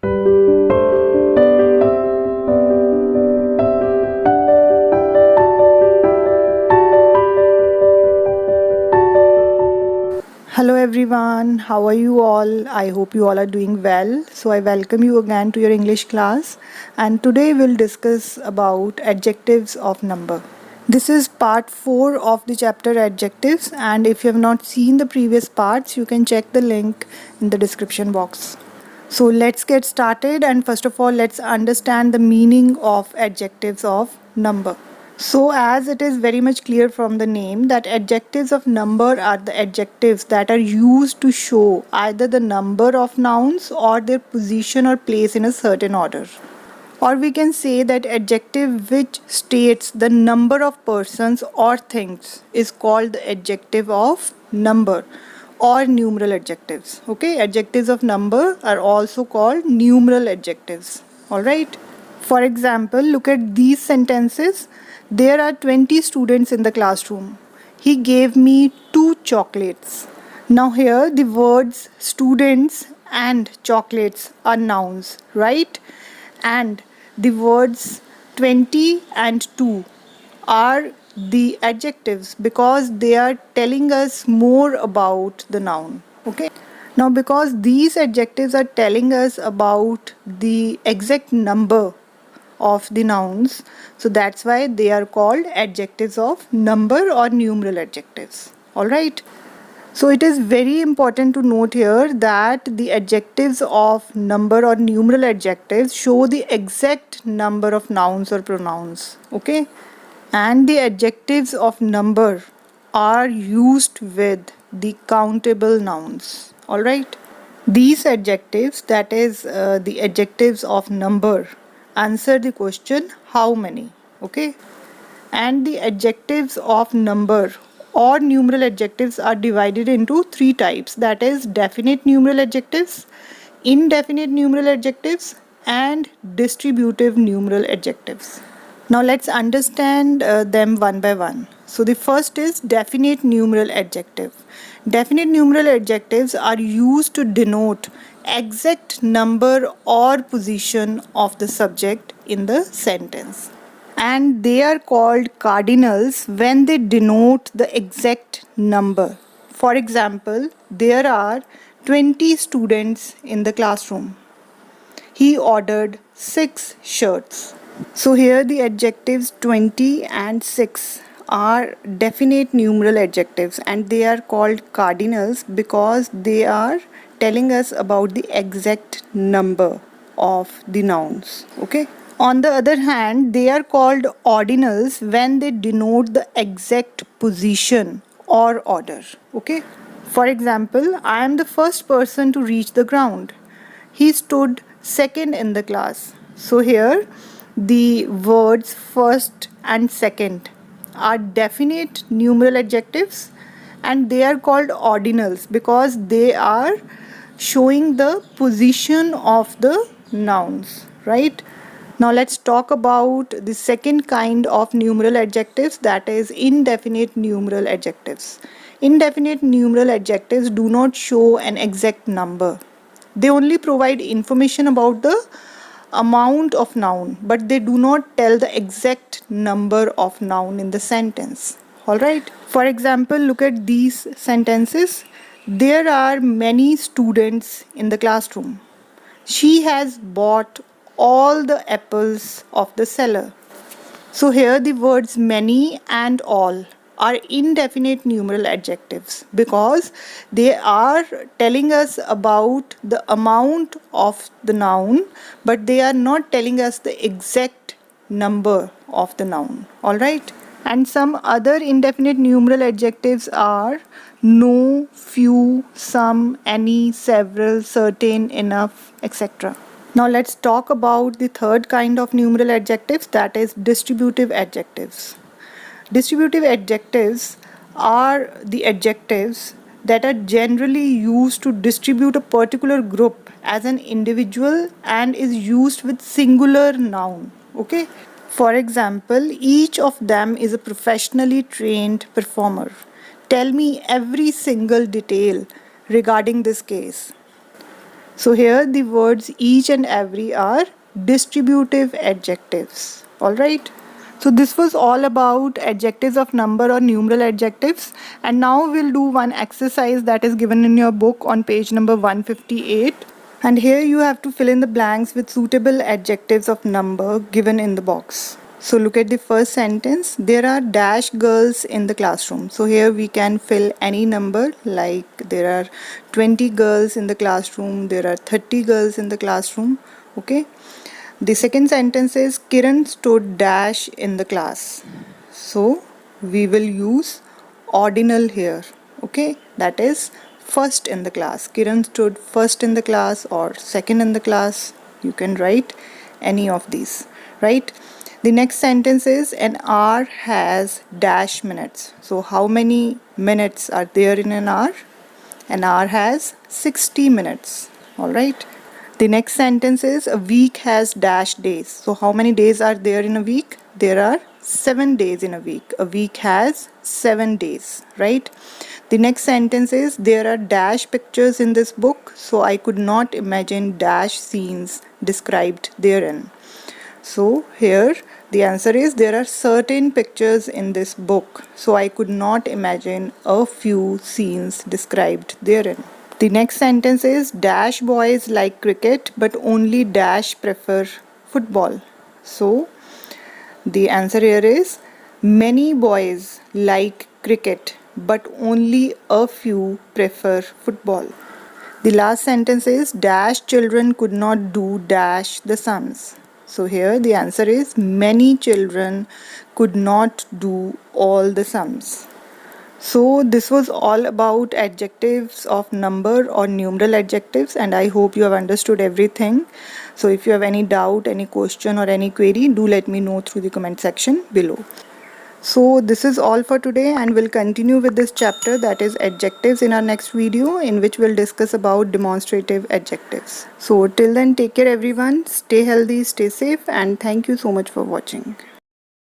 Hello everyone, how are you all? I hope you all are doing well. So I welcome you again to your English class, and today we'll discuss about adjectives of number. This is part 4 of the chapter adjectives, and if you have not seen the previous parts, you can check the link in the description box. So let's get started, and first of all let's understand the meaning of adjectives of number. So, as it is very much clear from the name that adjectives of number are the adjectives that are used to show either the number of nouns or their position or place in a certain order. Or we can say that adjective which states the number of persons or things is called the adjective of number or numeral adjectives. Okay, adjectives of number are also called numeral adjectives. Alright. For example, look at these sentences. There are 20 students in the classroom. He gave me 2 chocolates. Now here the words students and chocolates are nouns, right? And the words 20 and 2 are the adjectives because they are telling us more about the noun. Okay. Now because these adjectives are telling us about the exact number of the nouns, so that's why they are called adjectives of number or numeral adjectives. Alright. So it is very important to note here that the adjectives of number or numeral adjectives show the exact number of nouns or pronouns. Okay. And the adjectives of number are used with the countable nouns. Alright. These adjectives, that is the adjectives of number, answer the question how many. Okay. And the adjectives of number or numeral adjectives are divided into 3 types, that is definite numeral adjectives, indefinite numeral adjectives, and distributive numeral adjectives. Now let's understand them one by one. So the first is definite numeral adjective. Definite numeral adjectives are used to denote exact number or position of the subject in the sentence. And they are called cardinals when they denote the exact number. For example, there are 20 students in the classroom. He ordered 6 shirts. So here the adjectives 20 and 6 are definite numeral adjectives and they are called cardinals because they are telling us about the exact number of the nouns. Okay. On the other hand, they are called ordinals when they denote the exact position or order. Okay. For example, I am the first person to reach the ground. He stood second in the class. So here the words first and second are definite numeral adjectives and they are called ordinals because they are showing the position of the nouns, right? Now let's talk about the second kind of numeral adjectives, that is indefinite numeral adjectives. Indefinite numeral adjectives do not show an exact number. They only provide information about the amount of noun, but they do not tell the exact number of noun in the sentence. Alright. For example, look at these sentences. There are many students in the classroom. She has bought all the apples of the seller. So here the words many and all are indefinite numeral adjectives because they are telling us about the amount of the noun, but they are not telling us the exact number of the noun. Alright. And some other indefinite numeral adjectives are no, few, some, any, several, certain, enough, etc. Now let's talk about the third kind of numeral adjectives, that is distributive adjectives. Distributive adjectives are the adjectives that are generally used to distribute a particular group as an individual and is used with singular noun. Okay. For example, each of them is a professionally trained performer. Tell me every single detail regarding this case. So here the words each and every are distributive adjectives. Alright. So this was all about adjectives of number or numeral adjectives, and now we'll do one exercise that is given in your book on page number 158, and here you have to fill in the blanks with suitable adjectives of number given in the box. So look at the first sentence. There are dash girls in the classroom. So here we can fill any number, like there are 20 girls in the classroom, there are 30 girls in the classroom. Okay. The second sentence is Kiran stood dash in the class. So we will use ordinal here. Okay, that is first in the class. Kiran stood first in the class or second in the class. You can write any of these, right? The next sentence is an hour has dash minutes. So how many minutes are there in an hour? An hour has 60 minutes. All right. The next sentence is a week has dash days. So how many days are there in a week? There are 7 days in a week. A week has 7 days, right? The next sentence is there are dash pictures in this book, so I could not imagine dash scenes described therein. So here the answer is there are certain pictures in this book, so I could not imagine a few scenes described therein. The next sentence is dash boys like cricket but only dash prefer football. So the answer here is many boys like cricket but only a few prefer football. The last sentence is dash children could not do dash the sums. So here the answer is many children could not do all the sums. So this was all about adjectives of number or numeral adjectives, and I hope you have understood everything. So if you have any doubt, any question or any query, do let me know through the comment section below. So this is all for today, and we'll continue with this chapter, that is adjectives, in our next video, in which we'll discuss about demonstrative adjectives. So till then, take care everyone, stay healthy, stay safe, and thank you so much for watching.